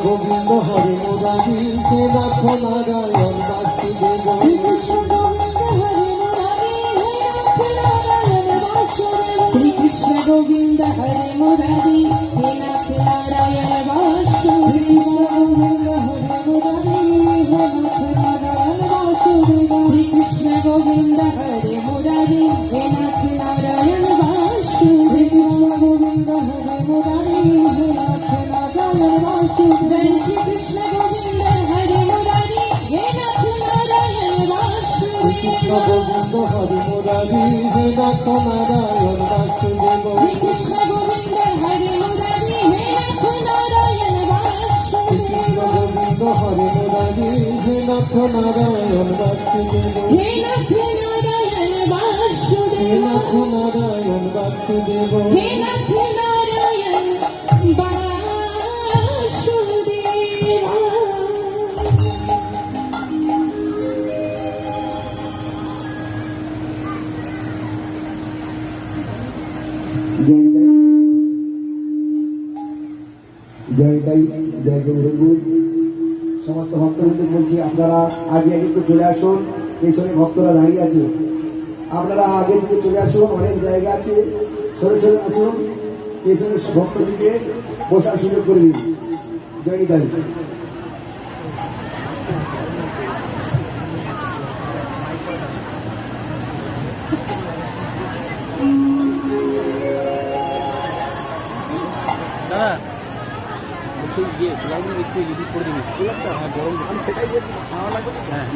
গোবিন্দ হরে মুরারি হে নাথ নারায়ণ বাসুদেব শ্রীকৃষ্ণ গোবিন্দ হরে মুরারি হে নাথ নারায়ণ বাসুদেব শ্রীকৃষ্ণ গোবিন্দ হরে মুরারি হে নাথ নারায়ণ বাসুদেব গোবিন্দ হরে মুরারি হে নাথ নারায়ণ বাসুদেব জয় শ্রীকৃষ্ণ গোবিন্দ হরে মুরারি হে নাথ নারায়ণ বাসুদেব গোবিন্দ হরে মুরারি হে নাথ নারায়ণ বাসুদেব শ্রীকৃষ্ণ গোবিন্দ হরে মুরারি হে নাথ নারায়ণ বাসুদেব গোবিন্দ হরে মুরারি হে নাথ নারায়ণ বাসুদেব হে নাথ নারায়ণ বাসুদেব নাথ নারায়ণ বাসুদেব হে নাথ নারায়ণ বাসুদেব জয় গৌরঙ্গুর সমস্ত ভক্তবৃন্দ বলছি আপনারা আগে একটু চলে আসুন। পেছনে ভক্তরা দাঁড়িয়ে আছে, আপনারা আগে দিকে চলে আসুন, অনেক জায়গা আছে, সরে সরে আসুন, পেছনে ভক্তদিকে বসার সুযোগ করে দিন। জয় নিতাই।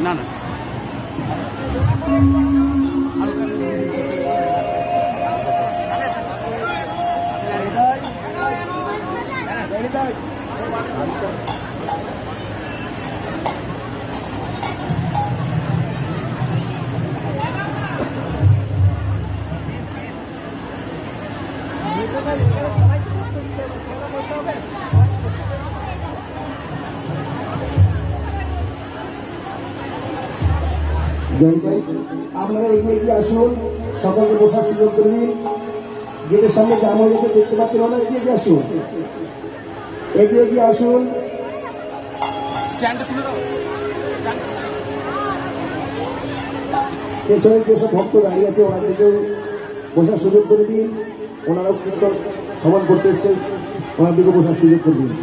না না আপনারা এগিয়ে আসুন, সকলকে বসার সুযোগ করে দিন। গেটের সামনে জামা যেতে দেখতে পাচ্ছেন, ওরা এগিয়ে আসুন, এগিয়ে আসুন। পেছনে যেসব ভক্ত দাঁড়িয়ে আছে ওনাদেরকেও বসার সুযোগ করে দিন। ওনারাও কীর্তন সমান করতে এসছেন, ওনাদেরকে বসার সুযোগ করে দিন।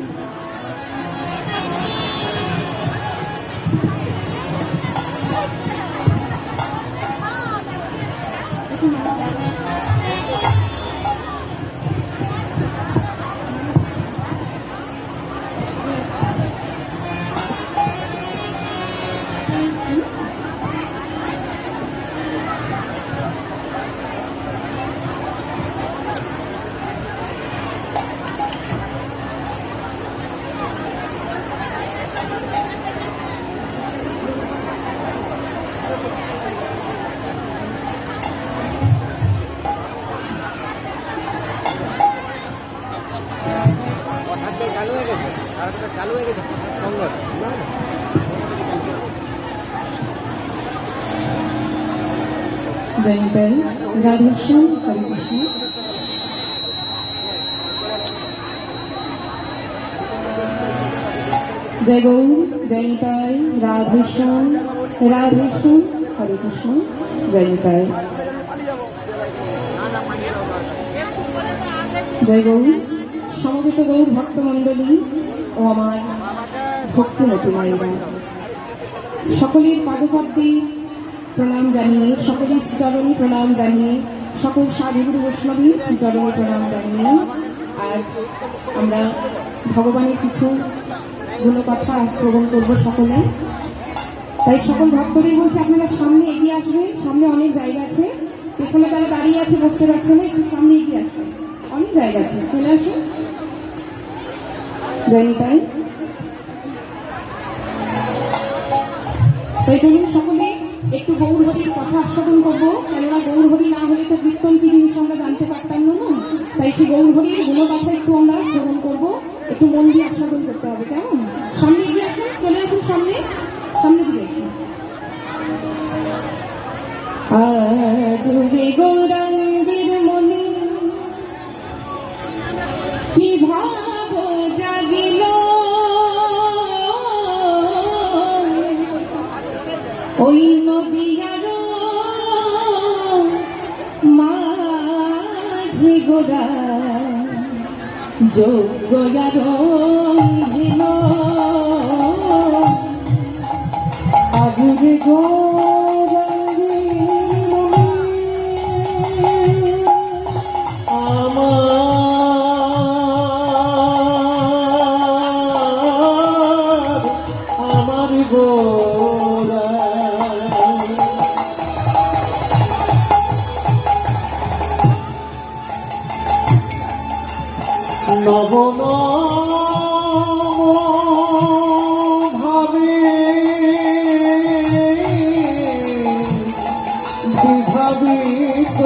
জয় নিতাই, রাধেশ্যাম, হরে কৃষ্ণ। জয় গৌর, জয় নিতাই, রাধেশ্যাম, রাধেশ্যাম, হরে কৃষ্ণ। জয় নিতাই, জয় গৌর। সমবেত গৌর ভক্তমণ্ডলী ও আমার ভক্তিমতী মায়েরা, সকলের পাদপদ্মে প্রণাম জানিয়ে, সকলের শ্রীচরণে প্রণাম জানিয়ে, সকল সাধুগুরু বৈষ্ণবীর শ্রীচরণে প্রণাম জানিয়ে আজ আমরা ভগবানের কিছু গুলো কথা শ্রবণ করবো সকলে। তাই সকল ভক্তদের বলছে আপনারা সামনে এগিয়ে আসবেন, সামনে অনেক জায়গা আছে, পেছনে তারা দাঁড়িয়ে আছে বসতে পারছে না, একটু সামনে এগিয়ে আসবেন, অনেক জায়গা আছে, চলে আসুন। জয় নিতাই। তাই চলুন সকলে একটু গৌরহরির কথা আস্বাদন করবো, কেননা গৌরহরি না হলে তো কীর্তন কি জিনিস আমরা জানতে পারতাম না। তাই সেই গৌরহরির গুণগাথা একটু আমরা শ্রবণ করবো, একটু মন দিয়ে আস্বাদন করতে হবে, কেমন? সামনে এগিয়ে আসুন, চলে আসুন সামনে, সামনে দিকে আসুন। আজ রে গৌরাঙ্গের মনে কি ভাব জাগিল, ওই নদিয়ার মাঝে গোরা যোগ্যার দিল, আগুরে আমার গোরা নবন ভাবে বিভাবিত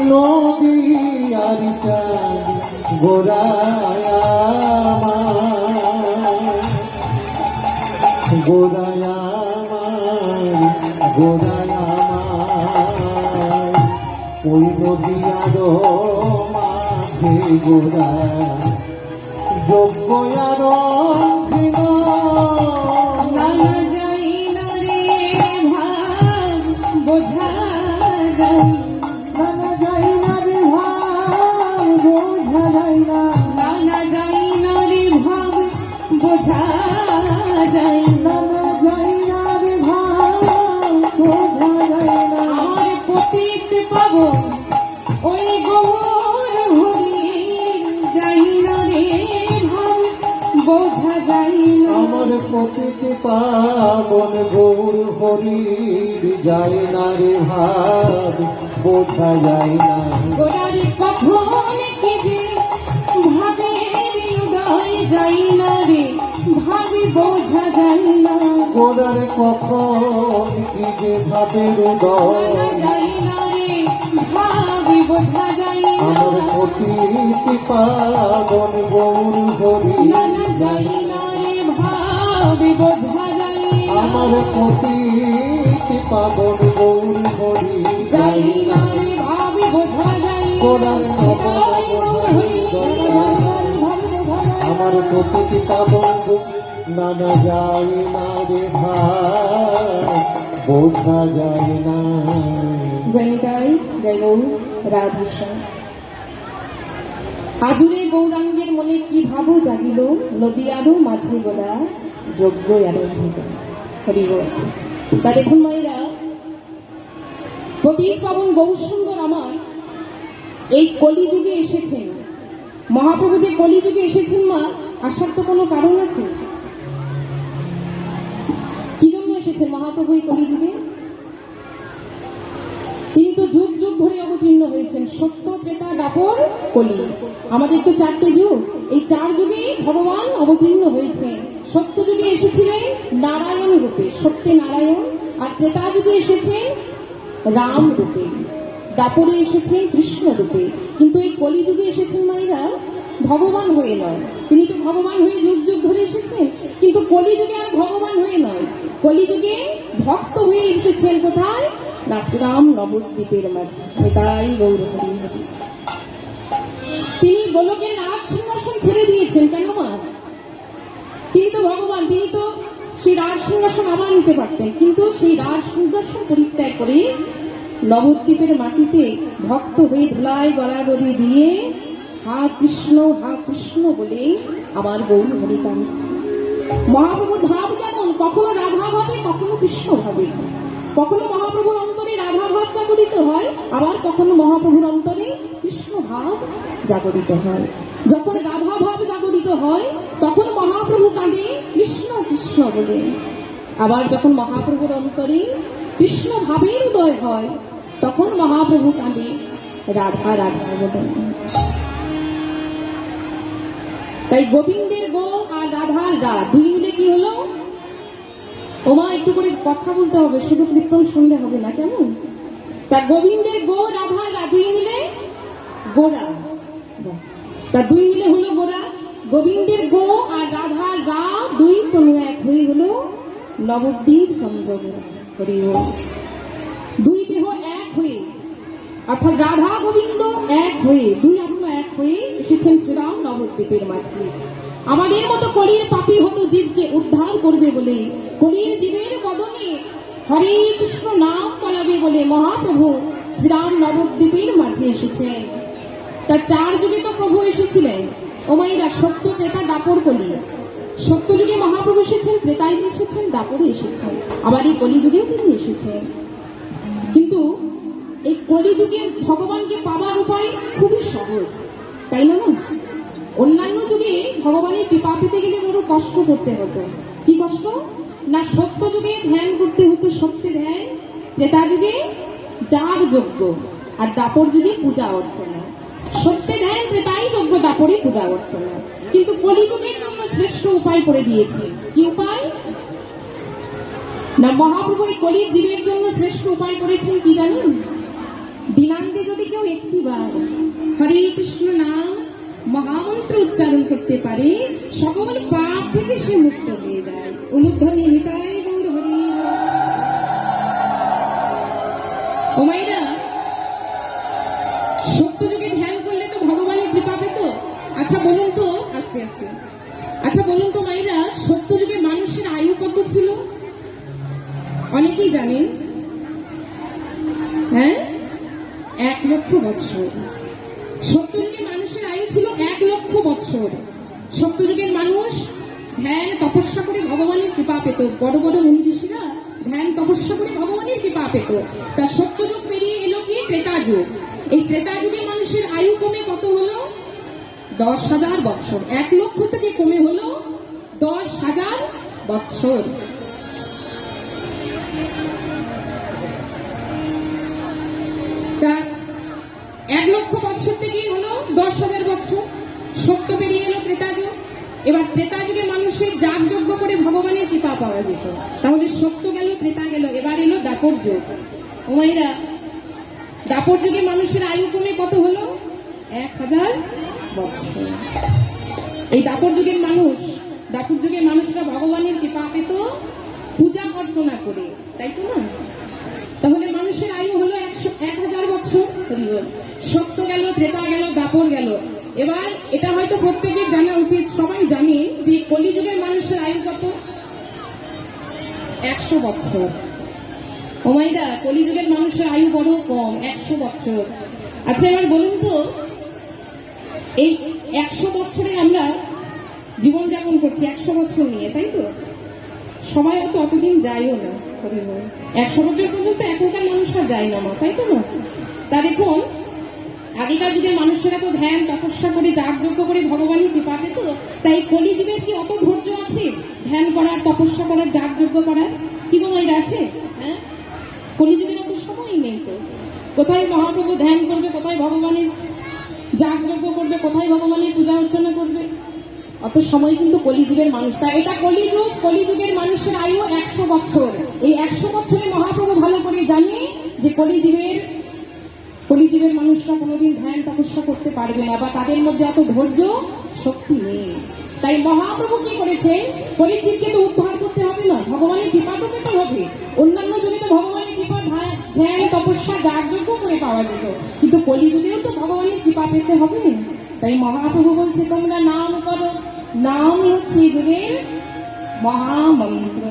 নদীয়ার চাঁদ গোরায়া গোরায়া গোরায়া ওই নদীয়ার মাঝে গোরা যোগ্যার নানা যাই না রে ভাব বোঝা যায়, নানা যাই না রে ভাব বোঝা যায় না, নানা যাই না রে ভাব বোঝা যায়, নানা যাই না রে ভাব বোঝা যায় না, আমার পতিত পাবো ওই গৌর হরি, যাই না রে ভাব বোঝা যায় না, আমার পতিতে পাবন গৌর হরির যায় না রে ভাব বোঝা যায় না, গোড়ারি কখন কি যে ভাবে হৃদয় যাই না রে ভাবি বোঝা যায় না, গোড়ার কখন কি যে ভাবে হৃদয় যাই না রে ভাবি বোঝা যায় না, আমার পতিতে পাবন গৌর হরি নানা যাই না রে ভাবি বোঝা যায় না, আমার পতিতে পাবন গৌর হরি যাই না রে ভাবি বোঝা যায় না, গোড়ার আমার পতিতে পাবন নানা যায় না রে ভাই বোঝা যায় না। জয় নিতাই, জয় গৌর রাধেশ্যাম। আজুরে গৌরাঙ্গের মনে কি ভাবো জাগিল, নদীয়ারও মাঝে গোলা যজ্ঞ আরম্ভ হরি বল। তা দেখুন মায়েরা, পতিত পাবন গৌরসুন্দর আমার এই কলিযুগে এসেছেন। মহাপ্রভু যে কলিযুগে এসেছেন মা, আসার তো কোনো কারণ আছে? কি জন্য এসেছেন মহাপ্রভু এই কলিযুগে? তিনি তো যুগ যুগ ধরে অবতীর্ণ হয়েছেন, সত্য, ত্রেতা, দ্বাপর, কলি। আমাদের তো 4টে যুগ, এই 4 যুগেই ভগবান অবতীর্ণ হয়েছে। সত্য যুগে এসেছিলেন নারায়ণ রূপে, সত্যে নারায়ণ, আর ত্রেতা যুগে এসেছেন রাম রূপে, দ্বাপরে এসেছেন কৃষ্ণ রূপে। কিন্তু এই কলি যুগে এসেছেন মায়েরা ভগবান হয়ে নয়। তিনি তো ভগবান হয়ে যুগ যুগ ধরে এসেছেন, কিন্তু কলি যুগে আর ভগবান হয়ে নয়, কলি যুগে ভক্ত হয়ে এসেছেন। কোথায়? নাসরাম নবদ্বীপের মাঝে। তাই গৌর হরি হরি। তিনি গোলকের রাজ সিংহাসন ছেড়ে দিয়েছেন। কেন মা? তিনি তো ভগবান, তিনি তো সেই রাজ সিংহাসন আবার নিতে পারতেন, কিন্তু সেই রাজ সিংহাসন পরিত্যাগ করে নবদ্বীপের মাটিতে ভক্ত হয়ে ধুলায় গড়াগড়ি দিয়ে হা কৃষ্ণ বলে আমার গৌর হরি কাঁদছে। মহাপ্রভুর ভাব কেমন? কখনো রাধা ভাবে, কখনো কৃষ্ণ ভাবে। কখনো মহাপ্রভুর অন্তরে রাধা ভাব জাগরিত হয়, আবার কখনো মহাপ্রভুর অন্তরে কৃষ্ণ ভাব জাগরিত হয়। যখন রাধা ভাব জাগরিত হয় তখন মহাপ্রভু কাঁদে কৃষ্ণ কৃষ্ণ বলে, আবার যখন মহাপ্রভুর অন্তরে কৃষ্ণ ভাবের উদয় হয় তখন মহাপ্রভু কাঁদে রাধা রাধা বলে। তাই গোবিন্দের গো আর রাধার রা দুই মিলে কি হলো? ওমা একটু করে কথা বলতে হবে, শুধু কীর্তন শুনলে হবে না, কেমন? তা গোবিন্দের গো রাধার রা দুই মিলে গোরা, তা দুই মিলে হলো গোরা। গোবিন্দের গো আর রাধার রা দুই কোনো এক হয়ে হলো নবদ্বীপ চন্দ্র গোরা। হরি বল। দুই দেহ এক হয়ে, অর্থাৎ রাধা গোবিন্দ এক হয়ে, দুই আত্মা এক হয়ে এসেছেন শ্রীরাম নবদ্বীপের মাঝে। আমাদের মতো কলির পাপী হতো জীবকে উদ্ধার করবে বলে, কলির জীবের বদনে হরে কৃষ্ণ নাম করাবে বলে মহাপ্রভু শ্রীরাম নবদ্বীপের মাঝে এসেছেন। তা চার যুগে তো প্রভু এসেছিলেন। ও মায়েরা, সত্য, ত্রেতা, দাপর, কলি। সত্য যুগে মহাপ্রভু এসেছেন, ত্রেতায় এসেছেন, দাপরে এসেছেন, আবার এই কলিযুগেও তিনি এসেছেন। কিন্তু এই কলিযুগে ভগবানকে পাওয়ার উপায় খুবই সহজ, তাই না? অন্যান্য যুগে ভগবানের কৃপা পেতে গেলে বড় কষ্ট করতে হতো। কি কষ্ট? না, সত্য যুগে ধ্যান করতে হতো, সত্যে ধ্যান। ত্রেতা যুগে যাগ যজ্ঞ, আর দাপর যুগে পূজা অর্চনা। সত্যে ধ্যান, ত্রেতাই যজ্ঞ, দাপরে পূজা অর্চনা। কিন্তু কলিযুগের জন্য শ্রেষ্ঠ উপায় করে দিয়েছে। কি উপায়? না, মহাপ্রভু এই কলির জীবের জন্য শ্রেষ্ঠ উপায় করেছেন কি জানেন? দিনান্তে যদি কেউ একটিবার হরে কৃষ্ণ নাম মহামন্ত্র উচ্চারণ করতে পারে, সকল পাপ থেকে সে মুক্ত হয়ে যায়। অনুধ্বনি নিতাই গৌর হরি। ও মায়েরা, সত্য যুগে ধ্যান করলে তো ভগবানের কৃপা পেত। আচ্ছা বলুন তো, আস্তে আস্তে, আচ্ছা বলুন তো মায়েরা, সত্য যুগে মানুষের আয়ু কত ছিল? অনেকেই জানেন, হ্যাঁ, 1 লক্ষ বৎসর। সত্যযুগের মানুষের আয়ু ছিল 1 লক্ষ বৎসর। সত্যযুগের মানুষ ধ্যান তপস্যা করে ভগবানের কৃপা পেত। বড় বড় মুনি ঋষিরা ধ্যান তপস্যা করে ভগবানের কৃপা পেত। তা সত্যযুগ পেরিয়ে এলো কি ত্রেতা যুগ। এই ত্রেতা যুগে মানুষের আয়ু কমে কত হলো? 10,000 বৎসর। 1 লক্ষ থেকে কমে হলো 10,000 বৎসর। তা 1 লক্ষ বৎসর থেকে হলো 10,000 বৎসর। সত্য পেরিয়ে এলো ত্রেতা যুগ। এবার ত্রেতা যুগে মানুষের যাগ যজ্ঞ করে ভগবানের কৃপা পাওয়া যেত। তাহলে সত্য গেল, ত্রেতা গেল, এবার এলো দাপর যুগ। ও মায়েরা, দাপর যুগে মানুষের আয়ু কমে কত হলো? 1,000 বৎসর। এই দাপর যুগের মানুষরা ভগবানের কৃপা পেত পূজা অর্চনা করে, তাই তো না? তাহলে মানুষের আয়ু হলো 1,000 বৎসর। সত্য গেল, ত্রেতা গেল, দাপর গেল। এবার এটা হয়তো প্রত্যেকের জানা উচিত, সবাই জানে যে কলিযুগের মানুষের আয়ু কত? 100 বৎসর। ও মাইদা, কলিযুগের মানুষের আয়ু বড় কম, 100 বৎসর। আচ্ছা এবার বলুন তো, এই 100 বৎসরে আমরা জীবনযাপন করছি 100 বছর নিয়ে, তাই তো? সবাই হয়তো অতদিন যায়ও না। 100 বছর পর্যন্ত এখনকার মানুষরা যায় না, তাই তো না? তা দেখুন, আগেকার যুগের মানুষেরা তো ধ্যান তপস্যা করে যাগযজ্ঞ করে ভগবানের কৃপা পেত। তাই কলিযুগের কি অত ধৈর্য আছে ধ্যান করার, তপস্যা করার, যাগযজ্ঞ করার? কি কোনো এর আছে? হ্যাঁ, কলিযুগের অত সময় নেই তো। কোথায় মহাপ্রভু ধ্যান করবে, কোথায় ভগবানের যাগযজ্ঞ করবে, কোথায় ভগবানের পূজা অর্চনা করবে? অত সময় কিন্তু কলিযুগের মানুষ। তাই এটা কলিযুগ। কলিযুগের মানুষের আয়ু 100 বছর। এই 100 বছরে মহাপ্রভু ভালো করে জানে যে কলিযুগের মানুষরা কোনোদিন ধ্যান তপস্যা করতে পারবে না, বা তাদের মধ্যে এত ধৈর্য শক্তি নেই। তাই মহাপ্রভু কি করেছে? কলির জীবকে তো উদ্ধার করতে হবে না, ভগবানের কৃপা তো পেতে হবে। অন্যান্য যুগে তো ভগবানের কৃপা ধ্যান তপস্যা যাগযজ্ঞ করে পাওয়া যেত, কিন্তু কলিযুগেও তো ভগবানের কৃপা পেতে হবে। তাই মহাপ্রভু বলছে, তোমরা নাম করো। নাম হচ্ছে যুগের মহামন্ত্র।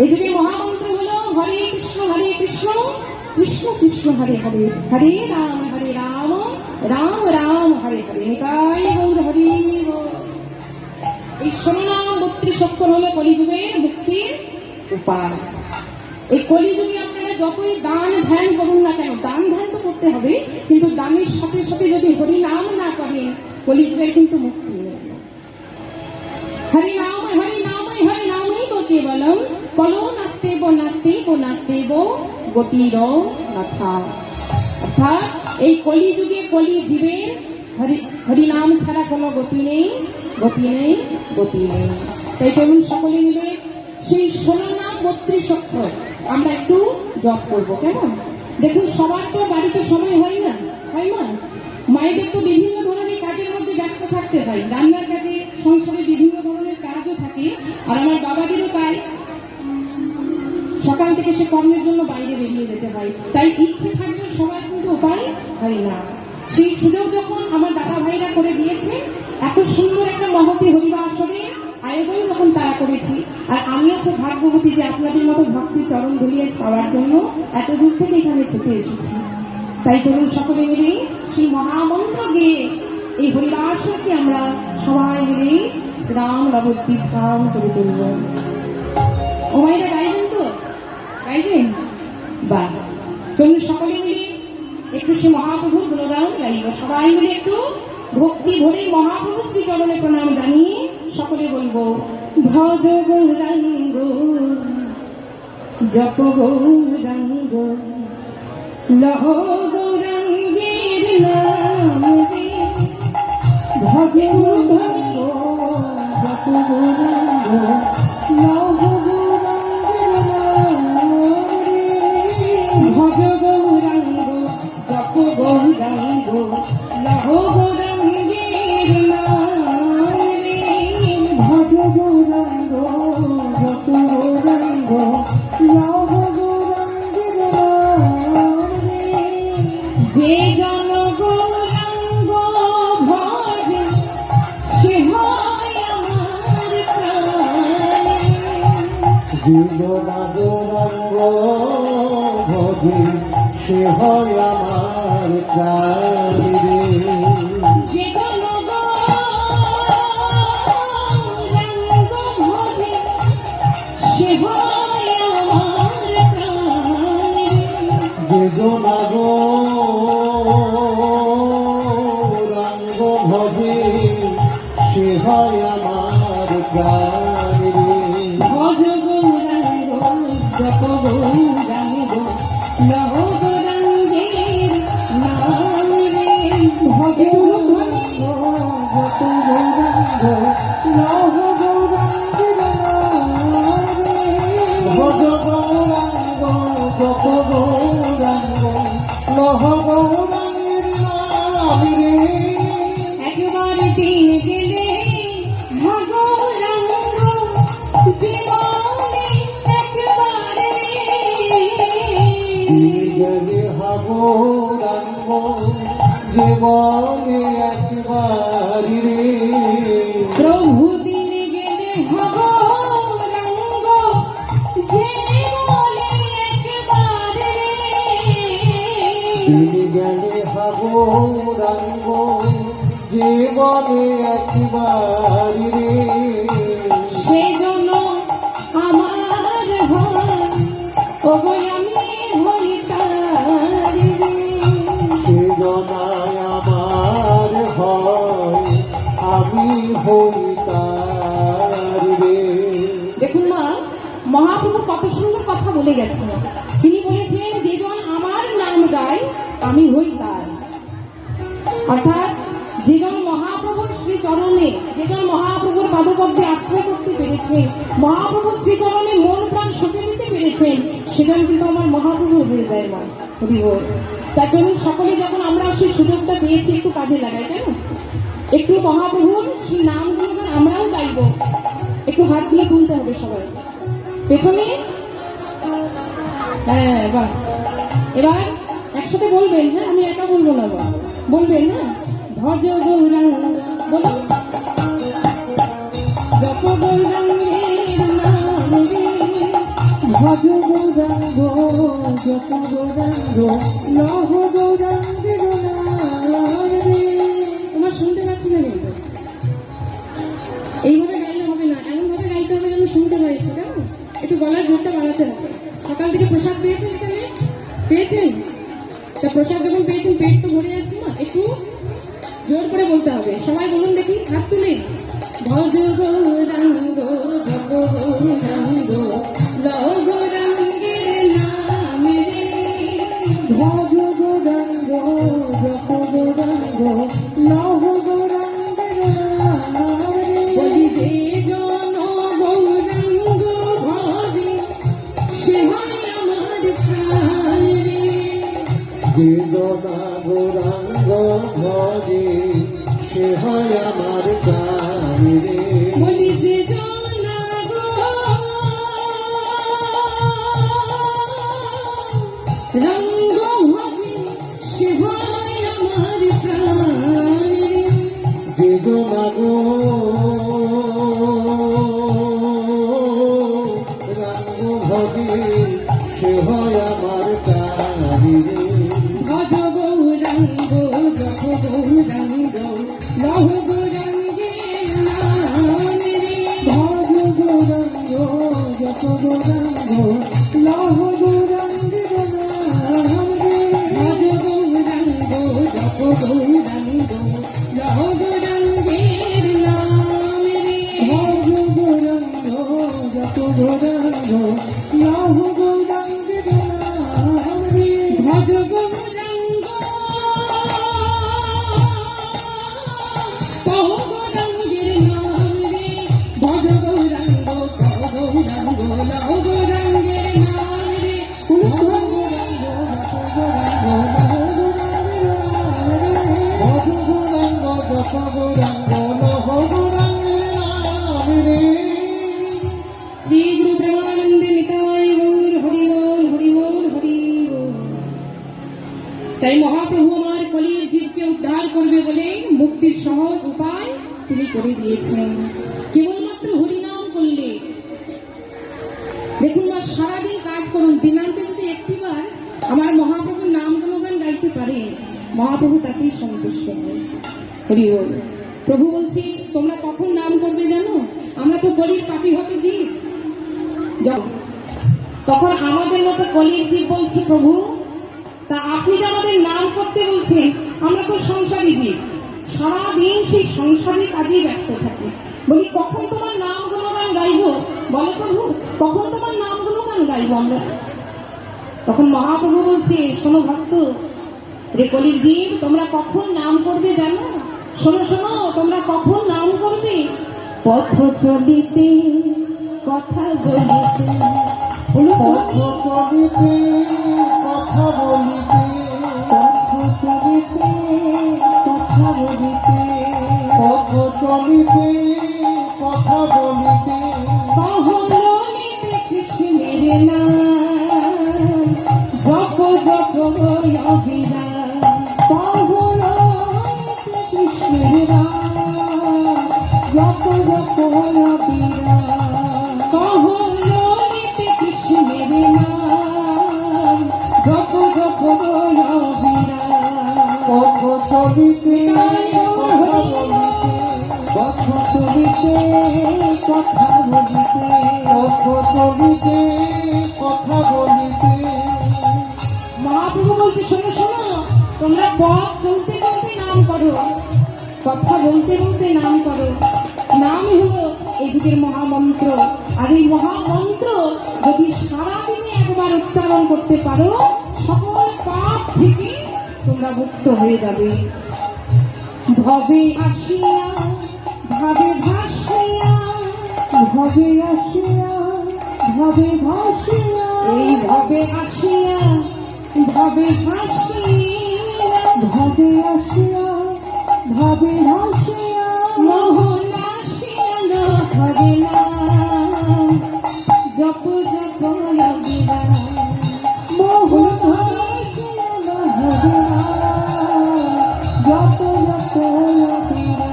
এই যুগের মহামন্ত্র হলো হরে কৃষ্ণ কৃষ্ণ কৃষ্ণ হরে হরে, হরে রাম রাম রাম হরে হরে। নিতাই গৌর হরি বল। এই 16 নাম 32 অক্ষর হলো কলিযুগের মুক্তির উপায়। এই কলিযুগে আপনারা যতই দান ধ্যান করুন না কেন, দান ধ্যান তো করতে হবে, কিন্তু দানের সাথে সাথে যদি হরি নাম না করেন, কলিযুগে কিন্তু মুক্তি নেই। হরি নাম হরি নামই তো কেবলম, বলো নাস্তেব গতির নাথা। অর্থাৎ এই কলিযুগে কলি জীবের হরিনাম ছাড়া কোনো গতি নেই। তাই চলুন সকলে মিলে সেই 16 নাম 32 অক্ষর আমরা একটু জপ করবো, কেমন? দেখুন, সবার তো বাড়িতে সময় হয় না। মায়েদের তো বিভিন্ন ধরনের কাজের মধ্যে ব্যস্ত থাকতে হয়, রান্নার কাজে, সংসারে বিভিন্ন ধরনের কাজও থাকে। আর আমার বাবাদেরও তাই, সকাল থেকে সে কর্মের জন্য বাইরে বেরিয়ে যেতে হয়। তাই ইচ্ছে থাকলে সবার কিন্তু উপায় হয় না। সেই সুযোগ যখন আমার দাদা ভাইরা করে দিয়েছে, এত সুন্দর একটা মহতি হরিবাসরের আয়োজন যখন তারা করেছি, আর আমিও খুব ভাগ্যবতী যে আপনাদের মতো ভক্তি চরণ ধরিয়ে পাওয়ার জন্য এত দূর থেকে এখানে ছুটে এসেছি। তাই চলুন সকলে মিলে সেই মহামন্ত্র গেয়ে এই হরিবাসরকে আমরা সবাই মিলে শ্রীরাম নবদ্বীপ করে তুলব। ও মায়েরা গাইবেন? বা চলুন সকলে মিলে একটু সে মহাপ্রভুর গুণগান গাইব। সবাই মিলে একটু ভক্তি ভরে মহাপ্রভু শ্রী চরণে প্রণাম জানিয়ে সকলে বলবো, ভজ গৌরাঙ্গ জপ গৌরাঙ্গ লহ গৌরাঙ্গের নাম রে, ভজ গৌরাঙ্গ জপ গৌরাঙ্গ লহ গৌরাঙ্গের নাম রে, ভজ গৌরাঙ্গ জপ গৌরাঙ্গ লহ গৌরাঙ্গের নাম রে, ভজ গৌরাঙ্গ জপ গৌরাঙ্গ লহ গৌরাঙ্গের নাম রে, যে জন গৌরাঙ্গ ভজে সে হয় আমার প্রাণ, জীবনা গৌরাঙ্গ ভজে সে হয় আমার প্রাণ রে। যে জন গৌরাঙ্গ ভজে সে হয় আমার প্রাণ, বেদনা গৌরাঙ্গ ভজে সে হয় আমার প্রাণ রে। ভজ গৌরাঙ্গ জপ গৌরাঙ্গ লহ গৌরাঙ্গের নাম রে, ভজ গৌরাঙ্গ জপ গৌরাঙ্গ লহ গৌরাঙ্গের নাম রে, ভজ গৌরাঙ্গ জপ গৌরাঙ্গ লহ গৌরাঙ্গের নাম রে। একবার দিন গেলে ভগৌরাঙ্গ জীবনে একবার রে, গেলে হাগৌরাঙ্গ জীবনে একবার রে। প্রভু দিন গেলে ভগৌরাঙ্গ জীবনে একবার রে, তিনি গেলে হাগৌরাঙ্গ জীবনে একবার রে। সেজন্য আমার হয় ওগো আমি হই তার রে, সেজনায় আমার হয় আমি হই তার রে। দেখুন মা, মহাপ্রভু কত সুন্দর কথা বলে গেছেন। তিনি বলেছেন, যে জন আমার নাম গায় আমি হই তার। অর্থাৎ যে জন মহাপ্রভুর শ্রী চরণে, যে জন মহাপ্রভুর পাদপদ্মে আশ্রয় করতে পেরেছেন, মহাপ্রভুর শ্রী চরণে মন প্রাণ সঁপে দিতে পেরেছেন, সেজন কিন্তু আমার মহাপ্রভু হয়ে যায় মা। হরি বল। তার জন্য সকলে যখন আমরা সেই সুযোগটা পেয়েছি একটু কাজে লাগাই, কেন? একটু মহাপ্রভুর সেই নামগুলো আমরাও গাইব। একটু হাতগুলো তুলতে হবে সবাই পেছনে। হ্যাঁ, বাহ। এবার একসাথে বলবেন, হ্যাঁ, আমি একা বলবো না, বা বলবেন, হ্যাঁ। ভজ গৌরাঙ্গ বলুন, জপ গৌরাঙ্গের নাম রে, ভজ গৌরাঙ্গ জপ গৌরাঙ্গ লহ গৌরাঙ্গের নাম রে। তোমার শুনতে পাচ্ছি না কিন্তু, এইভাবে গাইলে হবে না, এমন ভাবে গাইতে হবে যেন শুনতে পাই, কেমন? একটু গলার জোরটা জোর করে বলতে হবে, সবাই বলুন দেখি, হাত তুলে। ভজ গৌরাঙ্গ জপ গৌরাঙ্গ লও গৌরাঙ্গের নাম রে। ভজ গৌরাঙ্গ জপ গৌরাঙ্গ লহ গৌরাঙ্গের নাম রে। বলি যে জন গৌরাঙ্গ ভজে সে হয় আমার প্রাণ রে। যে জনা গৌরাঙ্গ ভজে সে হয় আমার প্রাণ রে। বলি যে জন রঙ্গ ভজে সে হয় আমার প্রাণ রে। যে জনা গো রাঙ্গ ভজে সে হয় আমার প্রাণ রে। ভজ গৌরাঙ্গ জপ গৌরাঙ্গ লহ গৌরাঙ্গের নাম রে। ভজ গৌরাঙ্গ জপ গৌরাঙ্গ লহ গৌরাঙ্গের নাম রে। ভজ গৌরাঙ্গ জপ গৌরাঙ্গ লহ গৌরাঙ্গের নাম রে। ভজ গৌরাঙ্গ জপ গৌরাঙ্গ লহ গৌরাঙ্গের নাম রে। ভজ গৌরাঙ্গ কহ গৌরাঙ্গের নাম রে। ভজ গৌরাঙ্গ কহ গৌরাঙ্গ লহ গৌরাঙ্গের নাম রে। ভজ গৌরাঙ্গ জপ গৌরাঙ্গ লহ গৌরাঙ্গের নাম রে। শ্রী গুরু প্রেমানন্দে নিতাই গৌর হরি বল হরি বল হরি বল। তাই মহাপ্রভু আমার কলির জীবকে উদ্ধার করবে বলে মুক্তির সহজ উপায় তিনি করে দিয়েছেন, কেবলমাত্র হরিনাম করলে। দেখুন মা, সারাদিন কাজ করুন, দিনান্তে যদি একটিবার আমার মহাপ্রভুর নাম গুণগান গাইতে পারে, মহাপ্রভু তাকেই সন্তুষ্ট হয়। হরি বল। প্রভু বলছি, তোমরা কখন নাম করবে জানো? আমরা তো কলির পাপী হতে জীব, যাও। তখন আমাদের মতো কলির জীব বলছে, প্রভু তা আপনি যে আমাদের নাম করতে বলছেন, আমরা তো সংসারী জীব, সারাদিন সেই সংসারী কাজেই ব্যস্ত থাকি। বলি কখন তোমার নাম গুণগান গাইবো? বলে প্রভু, কখন তোমার নাম গুণগান গাইবো আমরা? তখন মহাপ্রভু বলছে, শোনো ভক্ত রে কলির জীব, তোমরা কখন নাম করবে জানো? শোনো শোনো, তোমরা কখন নাম করবে? পথ চলিতে কথা বলিতে। বলো তো, পথ চলিতে কথা বলিতে। পথ চলিতে কথা বলিতে। পথ চলিতে কথা বলিতে। বাহুলিতে কৃষ্ণের নাম জপ জপ অভিরাম। বাহুলিতে কৃষ্ণের নাম জপ জপ অভিরাম। বাহুলিতে কৃষ্ণের নাম জপ জপ অভিরাম। পথ চলিতে কথা বলিতে। পথ চলিতে কথা বলিতে। পথ চলিতে কথা বলিতে। মহাপ্রভু বলছে, শোনো শোনো, তোমরা পথ চলতে চলতে নাম করো, কথা বলতে বলতে নাম করো। নামই হলো এই যুগের মহামন্ত্র। আর এই মহামন্ত্র যদি সারাদিনে একবার উচ্চারণ করতে পারো, সকল পাপ থেকে তোমরা মুক্ত হয়ে যাবে। ভবে আসিয়া ভাবে ভাসিয়া, ভবে আসিয়া ভাবে ভাসিয়া। এই ভবে আসিয়া ভাবে ভাসিয়া, ভবে আসিয়া ভাবে ভাসিয়া। মোহন আসিয়া না হবে না, জপ জপ লাগিরা। মোহন আসিয়া না হবে না, জপ জপ লাগিরা।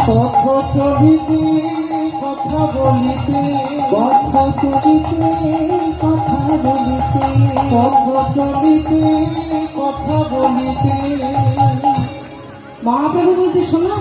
পথ চলিতে কথা বলিতে। পথ চলিতে কথা বলিতে। পথ চলিতে কথা বলিতে। মহাপ্রভু বলছে, শোনো